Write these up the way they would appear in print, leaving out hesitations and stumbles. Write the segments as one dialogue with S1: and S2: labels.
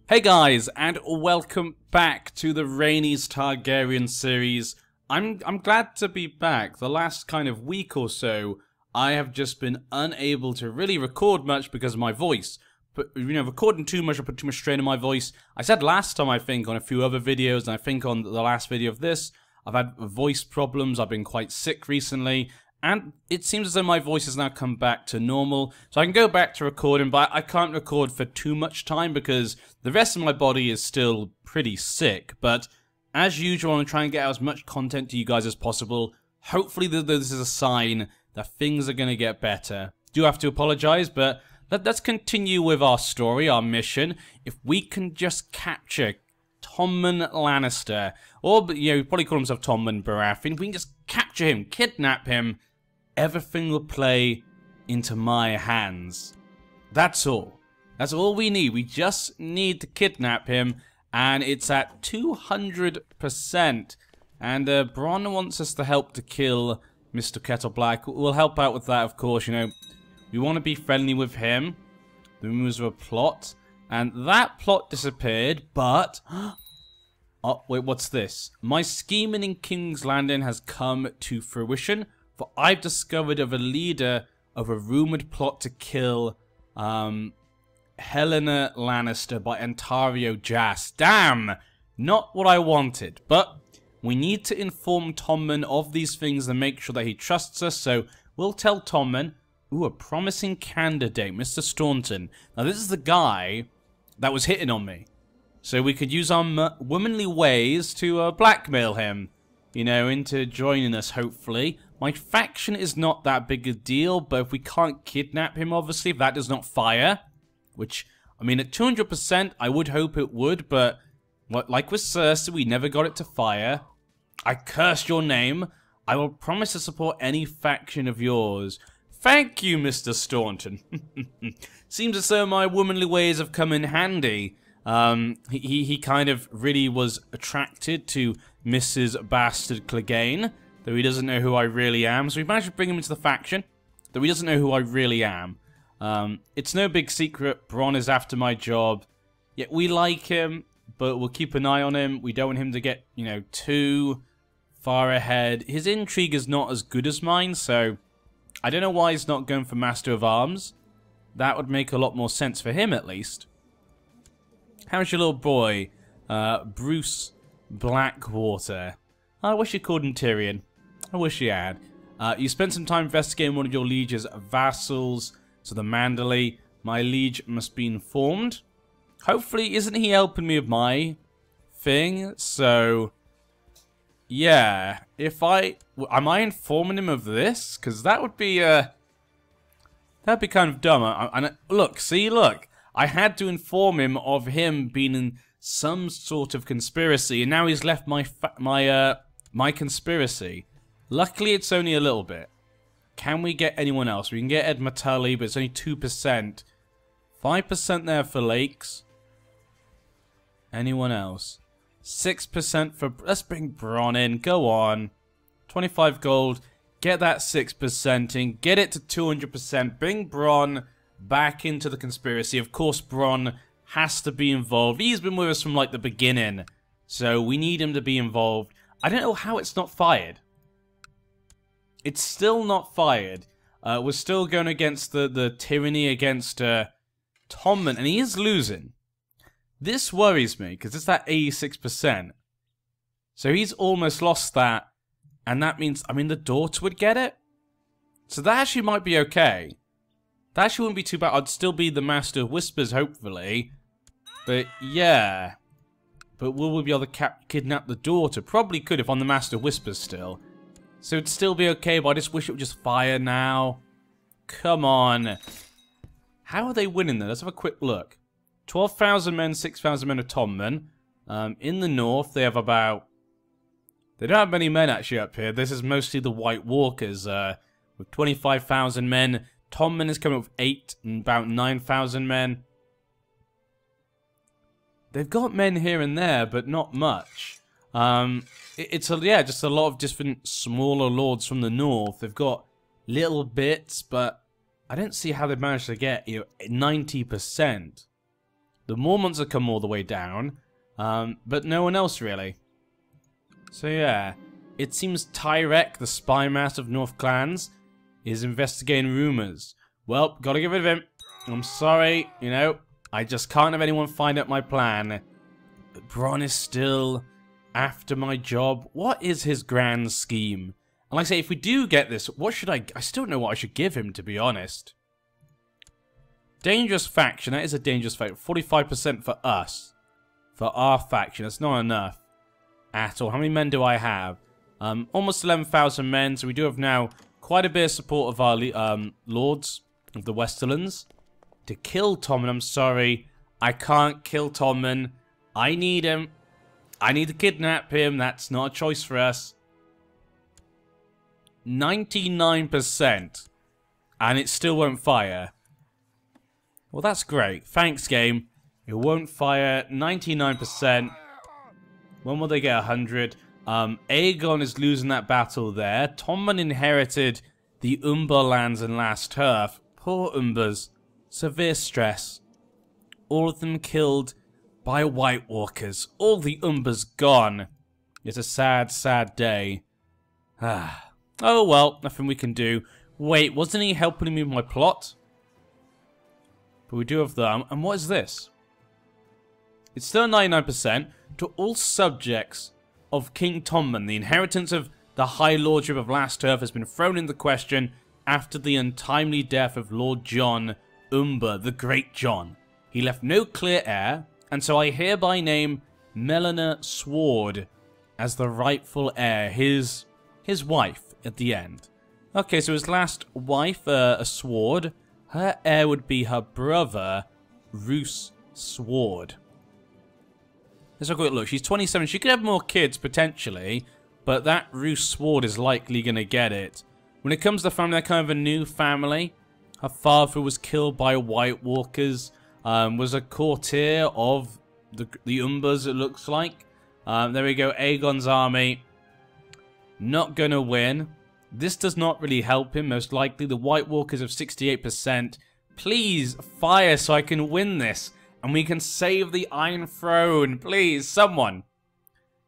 S1: Hey guys, and welcome back to the Rhaenys Targaryen series. I'm glad to be back. The last kind of week or so, I have just been unable to really record much because of my voice. But, recording too much, I put too much strain on my voice. I said last time, I think, on a few other videos, and I think on the last video of this, I've had voice problems. I've been quite sick recently. And it seems as though my voice has now come back to normal, so I can go back to recording, but I can't record for too much time because the rest of my body is still pretty sick. But as usual, I'm going to try and get out as much content to you guys as possible. Hopefully this is a sign that things are going to get better. Do have to apologize, but let's continue with our story, our mission. If we can just capture Tommen Lannister, or, probably call himself Tommen Baratheon, if we can just capture him, kidnap him, everything will play into my hands. That's all. That's all we need. We just need to kidnap him, and it's at 200%. And Bronn wants us to help to kill Mr. Kettle Black. We'll help out with that, of course. We want to be friendly with him. The rumors of a plot, and that plot disappeared. But oh wait, what's this? My scheming in King's Landing has come to fruition. For I've discovered of a leader of a rumored plot to kill Helena Lannister by Ontario Jas. Damn! Not what I wanted. But we need to inform Tommen of these things and make sure that he trusts us. So we'll tell Tommen, ooh, a promising candidate, Mr. Staunton. Now this is the guy that was hitting on me. So we could use our womanly ways to blackmail him, into joining us, hopefully. My faction is not that big a deal, but if we can't kidnap him, obviously, if that does not fire, which, at 200%, I would hope it would, but like with Cersei, we never got it to fire. I curse your name. I will promise to support any faction of yours. Thank you, Mr. Staunton. Seems as though my womanly ways have come in handy. He kind of really was attracted to Mrs. Bastard Clegane, though he doesn't know who I really am. So we managed to bring him into the faction, though he doesn't know who I really am. It's no big secret, Bronn is after my job. Yet we like him, but we'll keep an eye on him. We don't want him to get, too far ahead. His intrigue is not as good as mine, so I don't know why he's not going for Master of Arms. That would make a lot more sense for him, at least. How's your little boy, Bruce Blackwater? I wish you called him Tyrion. I wish you had. You spent some time investigating one of your liege's vassals, so the Manderley. My liege must be informed. Hopefully, isn't he helping me with my thing? So, yeah. Am I informing him of this? Because that would be, that'd be kind of dumb. Look. I had to inform him of him being in some sort of conspiracy, and now he's left my conspiracy. Luckily, it's only a little bit. Can we get anyone else? We can get Ed Matully, but it's only 2%. 5% there for Lakes. Anyone else? 6% for... Let's bring Bronn in. Go on. 25 gold. Get that 6% in. Get it to 200%. Bring Bronn back into the conspiracy. Of course, Bronn has to be involved. He's been with us from, the beginning. So, we need him to be involved. I don't know how it's not fired. It's still not fired. We're still going against the tyranny against Tommen, and he is losing. This worries me, because it's that 86%. So, he's almost lost that. And that means, the daughter would get it? So, that actually might be okay. That actually wouldn't be too bad. I'd still be the Master of Whispers, hopefully. But, yeah. But will we be able to kidnap the daughter? Probably could if I'm the Master of Whispers still. So it'd still be okay, but I just wish it would just fire now. Come on. How are they winning there? Let's have a quick look. 12,000 men, 6,000 men of Tommen. In the north, they have about... They don't have many men, actually, up here. This is mostly the White Walkers, with 25,000 men. Tommen is coming up with about 9,000 men. They've got men here and there, but not much. It's just a lot of different smaller lords from the north. They've got little bits, but I don't see how they've managed to get 90%. The Mormonts have come all the way down, but no one else really. So yeah, it seems Tyrek, the spy master of North Clans, is investigating rumors. Well, gotta get rid of him. I'm sorry, you know, I just can't have anyone find out my plan. But Bronn is still after my job. What is his grand scheme? And like I say, if we do get this, what should I still don't know what I should give him, to be honest. Dangerous faction, that is a dangerous faction. 45% for us. For our faction, that's not enough at all. How many men do I have? Almost 11,000 men, so we do have now quite a bit of support of our lords of the Westerlands. To kill Tommen, I'm sorry. I can't kill Tommen. I need him. I need to kidnap him. That's not a choice for us. 99%. And it still won't fire. Well, that's great. Thanks, game. It won't fire. 99%. When will they get 100? Aegon is losing that battle there. Tommen inherited the Umber lands and Last Turf. Poor Umbers. Severe stress. All of them killed by White Walkers. All the Umbers gone. It's a sad, sad day. Oh well, nothing we can do. Wait, wasn't he helping me with my plot? But we do have them. And what is this? It's still 99% to all subjects of King Tommen. The inheritance of the High Lordship of Last Turf has been thrown into question after the untimely death of Lord John Umber, the Great John. He left no clear heir, and so I hereby name Melina Sword as the rightful heir, his wife at the end. Okay, so his last wife, a Sword, her heir would be her brother, Roose Sword. Let's have a quick look. She's 27. She could have more kids, potentially, but that Roose Sword is likely going to get it. When it comes to family, they're kind of a new family. Her father was killed by White Walkers, was a courtier of the Umbers, it looks like. There we go, Aegon's army. Not going to win. This does not really help him, most likely. The White Walkers have 68%. Please, fire so I can win this. And we can save the Iron Throne. Please, someone.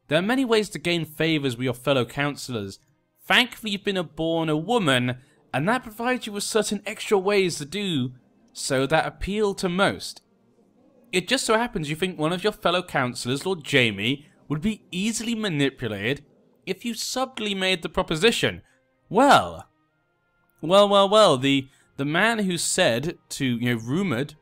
S1: There are many ways to gain favours with your fellow councillors. Thankfully, you've been born a woman, and that provides you with certain extra ways to do so that appeal to most. It just so happens you think one of your fellow councillors, Lord Jaime, would be easily manipulated if you subtly made the proposition. Well, the man who said to, rumoured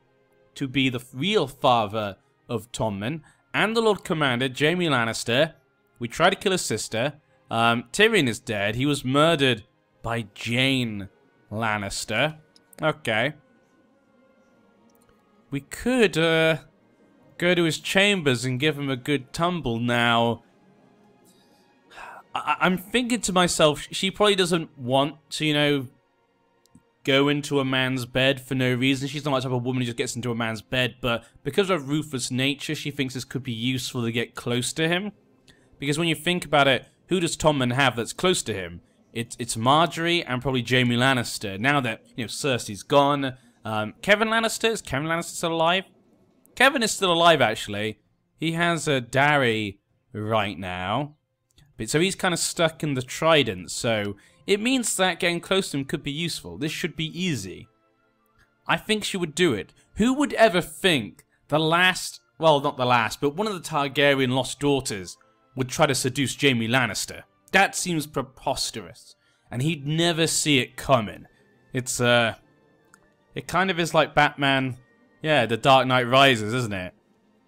S1: to be the real father of Tommen, and the Lord Commander, Jaime Lannister, we tried to kill his sister. Tyrion is dead. He was murdered by Jane Lannister. Okay. We could go to his chambers and give him a good tumble now. I'm thinking to myself, she probably doesn't want to, go into a man's bed for no reason. She's not that type of woman who just gets into a man's bed, but because of her ruthless nature, she thinks this could be useful to get close to him. Because when you think about it, who does Tommen have that's close to him? It's Marjorie and probably Jaime Lannister. Now that, Cersei's gone. Kevin Lannister? Is Kevin Lannister still alive? Kevin is still alive, actually. He has a Darry right now. But so he's kind of stuck in the Trident, so it means that getting close to him could be useful. This should be easy. I think she would do it. Who would ever think the last, well, not the last, but one of the Targaryen lost daughters would try to seduce Jaime Lannister? That seems preposterous, and he'd never see it coming. It's, it kind of is like Batman, yeah, The Dark Knight Rises, isn't it?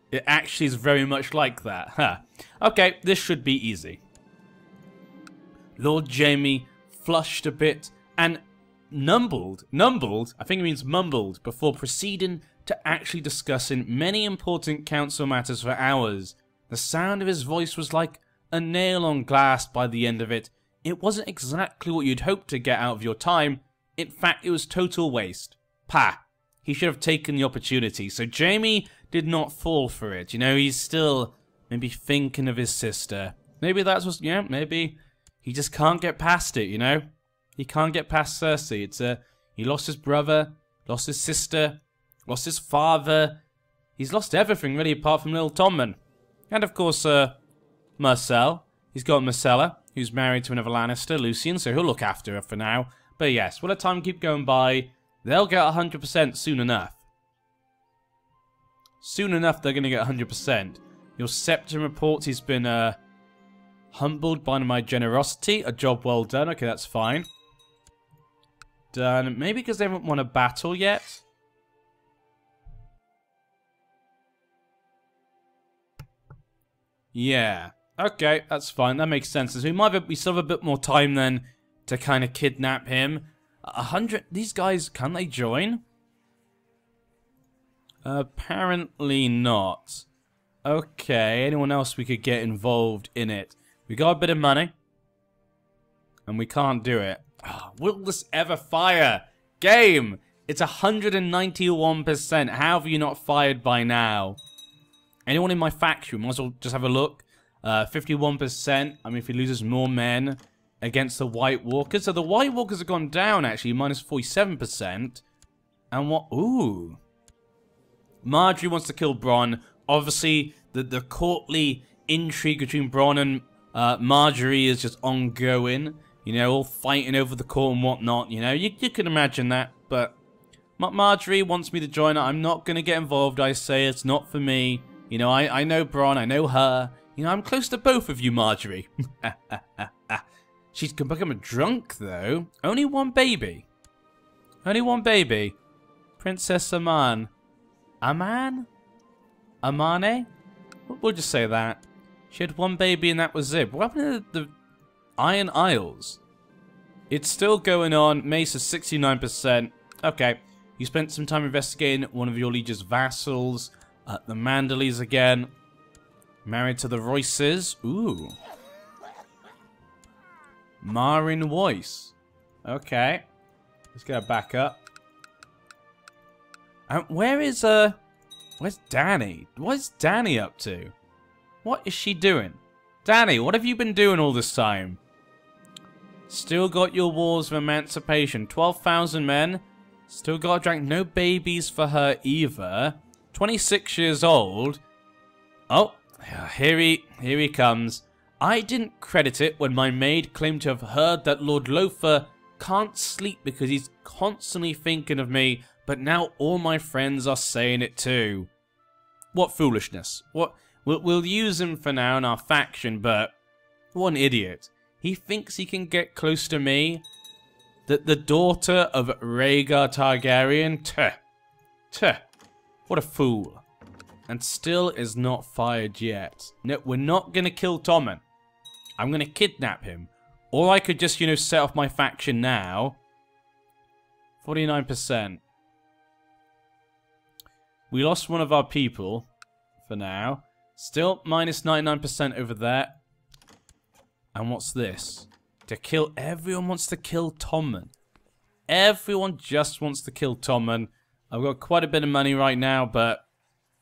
S1: It actually is very much like that, huh? Okay, this should be easy. Lord Jaime flushed a bit and numbled, I think it means mumbled, before proceeding to actually discussing many important council matters for hours. The sound of his voice was like a nail on glass by the end of it. It wasn't exactly what you'd hoped to get out of your time. In fact, it was total waste. Pah! He should have taken the opportunity. So Jaime did not fall for it. He's still maybe thinking of his sister. Maybe that's what, maybe he just can't get past it, He can't get past Cersei. He lost his brother, lost his sister, lost his father. He's lost everything, really, apart from little Tommen. And, of course, Marcel. He's got Marcella, who's married to another Lannister, Lucien, so he'll look after her for now. But yes, will the time keep going by? They'll get 100% soon enough. Soon enough, they're going to get 100%. Your Septon reports he's been humbled by my generosity. A job well done. Okay, that's fine. Done. Maybe because they haven't won a battle yet. Yeah. Okay, that's fine. That makes sense. So we still have a bit more time then to kind of kidnap him. 100. These guys, can they join? Apparently not. Okay, anyone else we could get involved in it? We got a bit of money. And we can't do it. Oh, will this ever fire? Game! It's 191%. How have you not fired by now? Anyone in my faction? Might as well just have a look. 51%. I mean, if he loses more men against the White Walkers. So the White Walkers have gone down, actually. Minus 47%. And what? Ooh. Marjorie wants to kill Bronn. Obviously, the courtly intrigue between Bronn and Marjorie is just ongoing. You know, all fighting over the court and whatnot. You know, you can imagine that. But Marjorie wants me to join her. I'm not going to get involved. I say it's not for me. You know, I know Bronn. I know her. You know, I'm close to both of you, Marjorie. She's become a drunk, though. Only one baby. Only one baby. Princess Aman. Aman? Amane? We'll just say that. She had one baby and that was it. What happened to the Iron Isles? It's still going on. Mace is 69%. Okay. You spent some time investigating one of your liege's vassals. The Manderleys again. Married to the Royces. Ooh. Marin Royce. Okay. Let's get her back up. Where's Dany? What's Dany up to? What is she doing? Dany, what have you been doing all this time? Still got your wars of emancipation. 12,000 men. Still got a drink. No babies for her either. 26 years old. Oh, here he comes. I didn't credit it when my maid claimed to have heard that Lord Lothar can't sleep because he's constantly thinking of me, but now all my friends are saying it too. What foolishness. What? We'll use him for now in our faction, but what an idiot. He thinks he can get close to me? The daughter of Rhaenys Targaryen? Tuh. What a fool. And still is not fired yet. No, we're not going to kill Tommen. I'm going to kidnap him. Or I could just, you know, set off my faction now. 49%. We lost one of our people for now. Still minus 99% over there. And what's this? To kill... Everyone wants to kill Tommen. Everyone just wants to kill Tommen. I've got quite a bit of money right now, but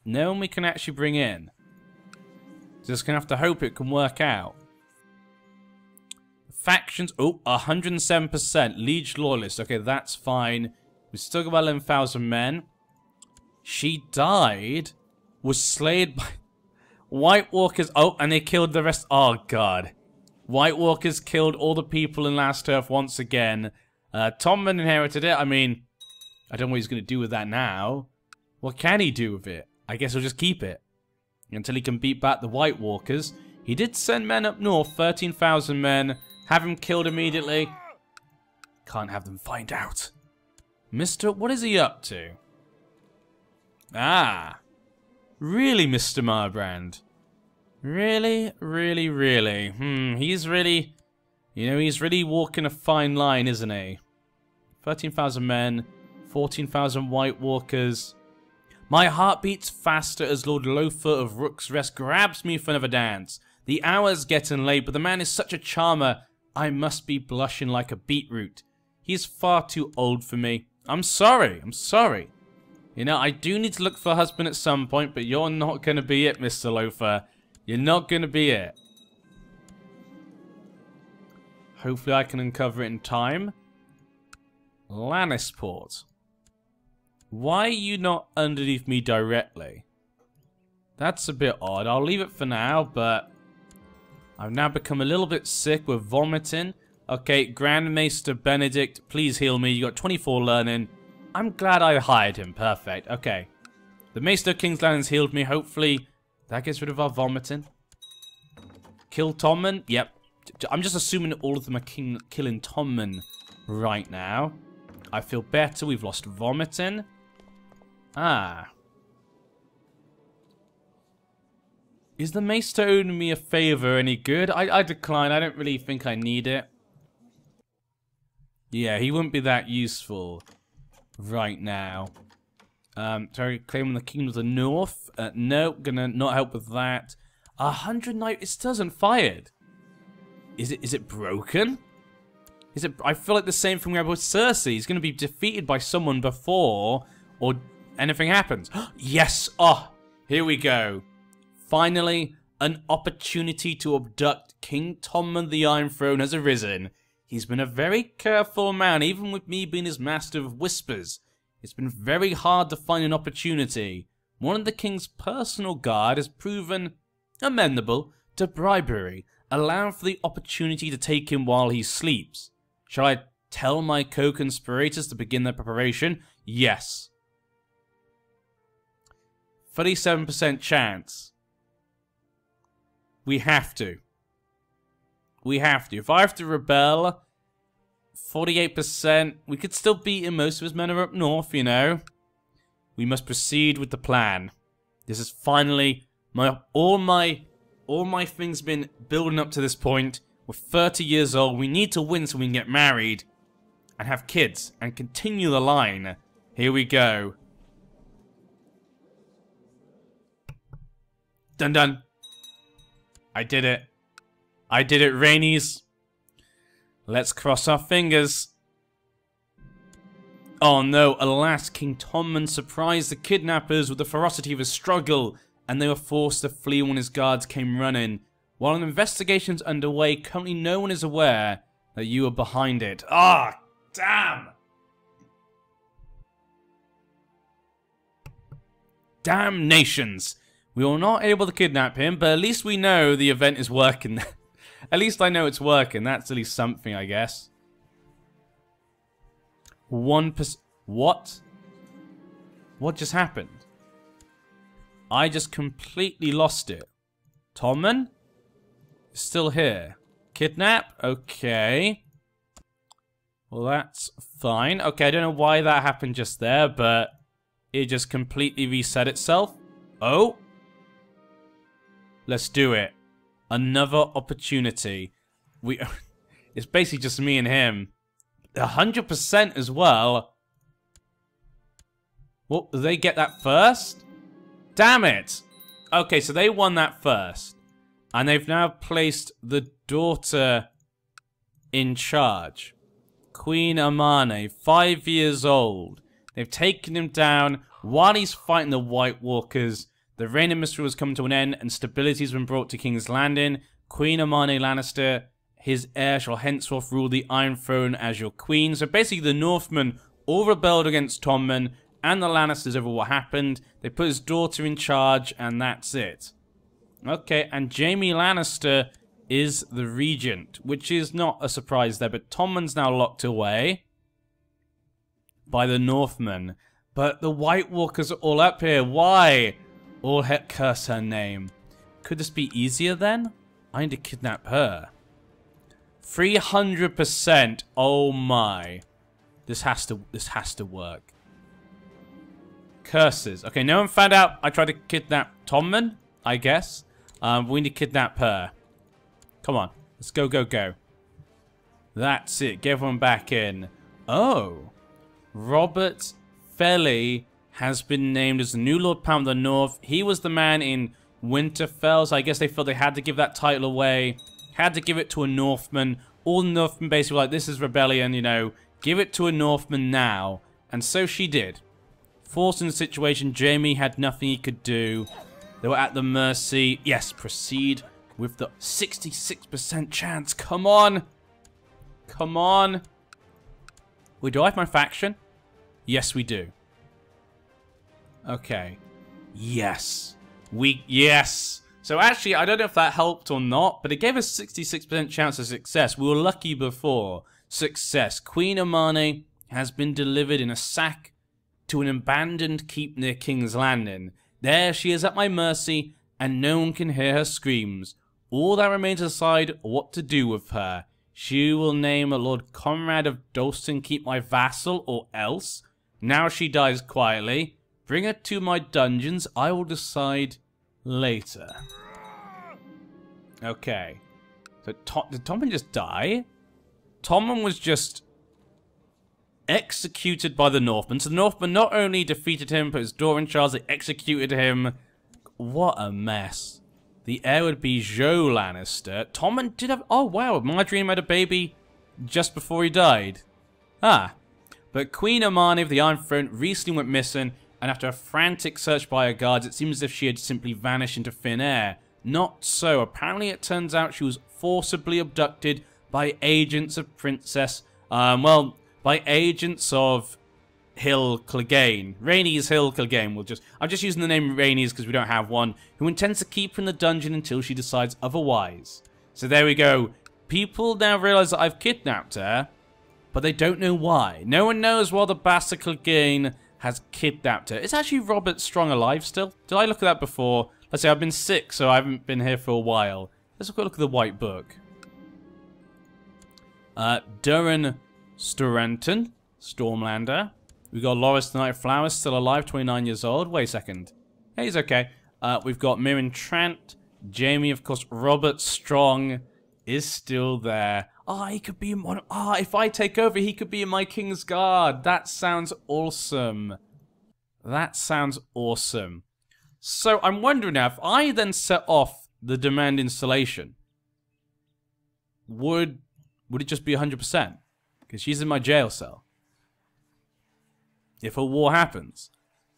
S1: no one we can actually bring in. Just gonna have to hope it can work out. Factions... Oh, 107%. Liege Loyalist. Okay, that's fine. We've still got about 11,000 men. She died. Was slayed by... White Walkers... Oh, and they killed the rest... Oh, God. White Walkers killed all the people in Last Earth once again. Tommen inherited it. I mean, I don't know what he's going to do with that now. What can he do with it? I guess he'll just keep it. Until he can beat back the White Walkers. He did send men up north. 13,000 men. Have him killed immediately. Can't have them find out. Mr. What is he up to? Ah. Really, Mr. Marbrand? Really? Really, really? He's really... You know, he's really walking a fine line, isn't he? 13,000 men. 14,000 White Walkers. My heart beats faster as Lord Lothar of Rook's Rest grabs me for another dance. The hour's getting late, but the man is such a charmer. I must be blushing like a beetroot. He's far too old for me. I'm sorry. I'm sorry. You know, I do need to look for a husband at some point, but you're not going to be it, Mr. Lothar. You're not going to be it. Hopefully I can uncover it in time. Lannisport. Why are you not underneath me directly? That's a bit odd. I'll leave it for now, but I've now become a little bit sick with vomiting. Okay, Grand Maester Benedict, please heal me. You got 24 learning. I'm glad I hired him. Perfect. Okay. The Maester of King's Landing's healed me. Hopefully, that gets rid of our vomiting. Kill Tommen? Yep. I'm just assuming all of them are killing Tommen right now. I feel better. We've lost vomiting. Ah. Is the Maester owing me a favor any good? I decline. I don't really think I need it. Yeah, he wouldn't be that useful right now. Sorry, claiming the Kingdom of the North. No, gonna not help with that. 100 knight. It still hasn't fired. Is it broken? Is it? I feel like the same thing we have with Cersei. He's gonna be defeated by someone before or anything happens. Yes. Oh, here we go. Finally, an opportunity to abduct King Tommen the Iron Throne has arisen. He's been a very careful man, even with me being his master of whispers. It's been very hard to find an opportunity. One of the king's personal guard has proven amenable to bribery, allowing for the opportunity to take him while he sleeps. Shall I tell my co-conspirators to begin their preparation? Yes. 37% chance. We have to. We have to. If I have to rebel, 48%, we could still beat him. Most of his men are up north, you know. We must proceed with the plan. This is finally all my things been building up to this point. We're 30 years old. We need to win so we can get married and have kids and continue the line. Here we go. Dun dun. I did it. I did it, Rhaenys. Let's cross our fingers. Oh no, alas, King Tommen surprised the kidnappers with the ferocity of his struggle, and they were forced to flee when his guards came running. While an investigation's underway, currently no one is aware that you are behind it. Ah, damn! Damnations! We were not able to kidnap him, but at least we know the event is working. At least I know it's working. That's at least something, I guess. 1%. What? What just happened? I just completely lost it. Tommen? Still here. Kidnap? Okay. Well, that's fine. Okay, I don't know why that happened just there, but it just completely reset itself. Oh. Let's do it. Another opportunity. It's basically just me and him. 100% as well. Well, did they get that first? Damn it! Okay, so they won that first. And they've now placed the daughter in charge. Queen Amane, 5 years old. They've taken him down while he's fighting the White Walkers. The reign of mystery has come to an end, and stability has been brought to King's Landing. Queen Amane Lannister, his heir, shall henceforth rule the Iron Throne as your queen. So basically, the Northmen all rebelled against Tommen and the Lannisters over what happened. They put his daughter in charge, and that's it. Okay, and Jaime Lannister is the regent, which is not a surprise there, but Tommen's now locked away by the Northmen. But the White Walkers are all up here. Why? All heck, curse her name. Could this be easier then? I need to kidnap her. 300%. Oh my. This has to work. Curses. Okay, no one found out I tried to kidnap Tommen, I guess. We need to kidnap her. Come on. Let's go, go, go. That's it. Get everyone back in. Oh. Robert Felly has been named as the new Lord Palm of the North. He was the man in Winterfell, so I guess they felt they had to give that title away. Had to give it to a Northman. All the Northmen basically were like, this is rebellion, you know. Give it to a Northman now. And so she did. Forced in the situation, Jaime had nothing he could do. They were at the mercy. Yes, proceed with the 66% chance. Come on. Come on. Wait, do I have my faction? Yes, we do. Okay. Yes. Yes. So actually, I don't know if that helped or not, but it gave us 66% chance of success. We were lucky before. Success. Queen Amane has been delivered in a sack to an abandoned keep near King's Landing. There she is at my mercy, and no one can hear her screams. All that remains to decide what to do with her. She will name a Lord Conrad of Dalston keep my vassal, or else. Now she dies quietly. Bring her to my dungeons. I will decide later. Okay. So did Tommen just die? Tommen was just executed by the Northmen. So the Northmen not only defeated him, put his door in charge, they executed him. What a mess. The heir would be Joe Lannister. Tommen did have... Oh, wow. Marjorie had a baby just before he died. Ah. But Queen Amane of the Iron Throne recently went missing, and after a frantic search by her guards, it seems as if she had simply vanished into thin air. Not so. Apparently, it turns out she was forcibly abducted by agents of Princess... by agents of Hill Clegane. Rhaenys Hill Clegane. I'm just using the name Rhaenys because we don't have one, who intends to keep her in the dungeon until she decides otherwise. So there we go. People now realize that I've kidnapped her, but they don't know why. No one knows why the bastard Clegane has kidnapped her. Is actually Robert Strong alive still? Did I look at that before? Let's say I've been sick, so I haven't been here for a while. Let's look at the White Book. Durin Storenton, Stormlander. We got Loras the Night Flowers still alive, 29 years old. Wait a second. Hey, he's okay. We've got Mirren Trant, Jamie, of course. Robert Strong is still there. He could be in one. If I take over, he could be in my King's Guard. That sounds awesome. That sounds awesome. So I'm wondering now, if I then set off the demand installation, would it just be 100%? Because she's in my jail cell. If a war happens,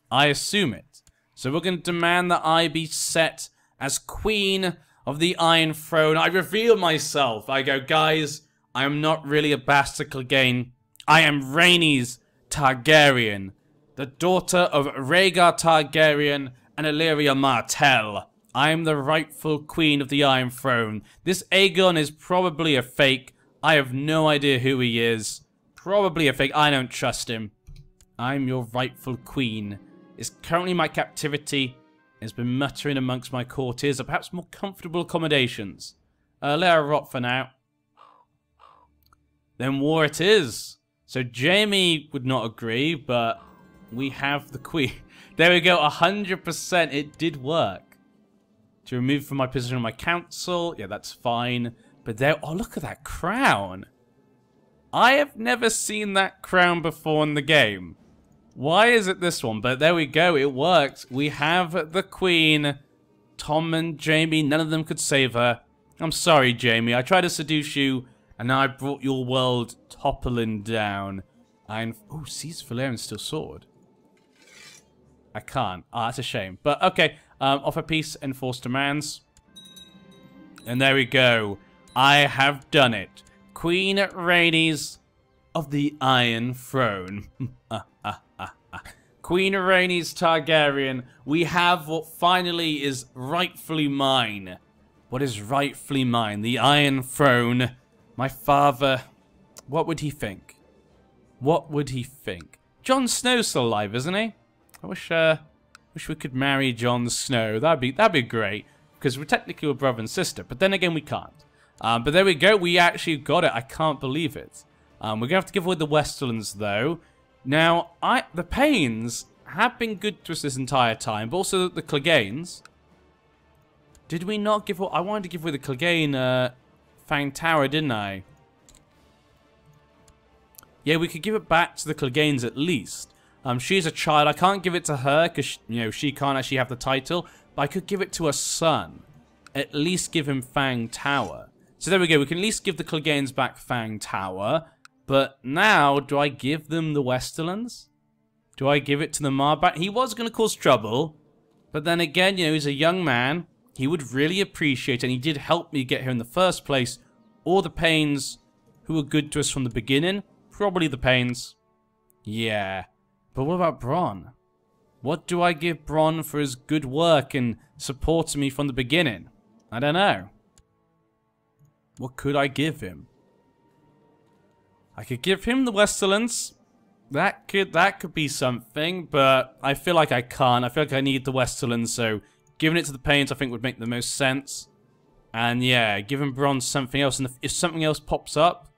S1: I assume it. So we're going to demand that I be set as Queen of the Iron Throne. I reveal myself. I go, guys, I am not really a bastard Clegane. I am Rhaenys Targaryen, the daughter of Rhaegar Targaryen and Illyria Martell. I am the rightful Queen of the Iron Throne. This Aegon is probably a fake. I have no idea who he is. Probably a fake. I don't trust him. I'm your rightful queen. Is currently in my captivity. Has been muttering amongst my courtiers of perhaps more comfortable accommodations. Let her rot for now. Then war it is. So Jamie would not agree, but we have the queen. There we go. 100%. It did work. To remove from my position on my council. Yeah, that's fine. But there... Oh, look at that crown. I have never seen that crown before in the game. Why is it this one? But there we go. It worked. We have the queen. Tom and Jamie, none of them could save her. I'm sorry, Jamie. I tried to seduce you, and now I brought your world toppling down. Oh, seize Valerian's still sword. I can't. That's a shame. But, okay. Offer peace, enforce demands. And there we go. I have done it. Queen Rhaenys of the Iron Throne. Queen Rhaenys Targaryen, we have what finally is rightfully mine. What is rightfully mine? The Iron Throne. My father, what would he think? What would he think? Jon Snow's still alive, isn't he? I wish we could marry Jon Snow. That'd be great, because we're technically a brother and sister, but then again we can't. But there we go. We actually got it. I can't believe it. We're going to have to give away the Westerlands, though. Now, the Paynes have been good to us this entire time, but also the Cleganes. Did we not give away... I wanted to give away the Clegane Fang Tower, didn't I? Yeah, we could give it back to the Cleganes at least. She's a child. I can't give it to her because, she can't actually have the title. But I could give it to her son. At least give him Fang Tower. So there we go. We can at least give the Cleganes back Fang Tower. But now, do I give them the Westerlands? Do I give it to the Marbat? He was going to cause trouble. But then again, he's a young man. He would really appreciate it. And he did help me get here in the first place. Or the Paynes, who were good to us from the beginning. Probably the Paynes. Yeah. But what about Bronn? What do I give Bronn for his good work and supporting me from the beginning? I don't know. What could I give him? I could give him the Westerlands. That could be something, but I feel like I can't. I feel like I need the Westerlands, so giving it to the Paynes I think would make the most sense. And yeah, giving Bronn something else, and if something else pops up,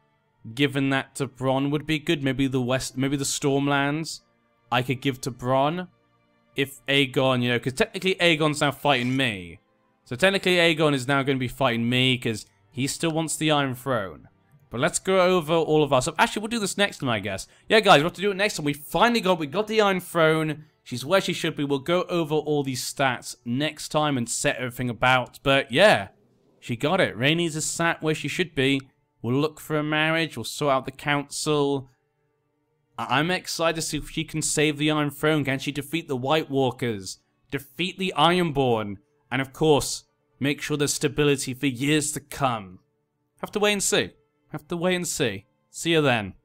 S1: giving that to Bronn would be good. Maybe the Stormlands I could give to Bronn. If Aegon, you know, because technically Aegon's now fighting me. So technically Aegon is now going to be fighting me because he still wants the Iron Throne. But let's go over all of our stuff. Actually, we'll do this next time, I guess. Yeah, guys, we'll have to do it next time. We got the Iron Throne. She's where she should be. We'll go over all these stats next time and set everything about. But yeah, she got it. Rhaenys is sat where she should be. We'll look for a marriage. We'll sort out the council. I'm excited to see if she can save the Iron Throne. Can she defeat the White Walkers? Defeat the Ironborn? And of course, make sure there's stability for years to come. Have to wait and see. See you then.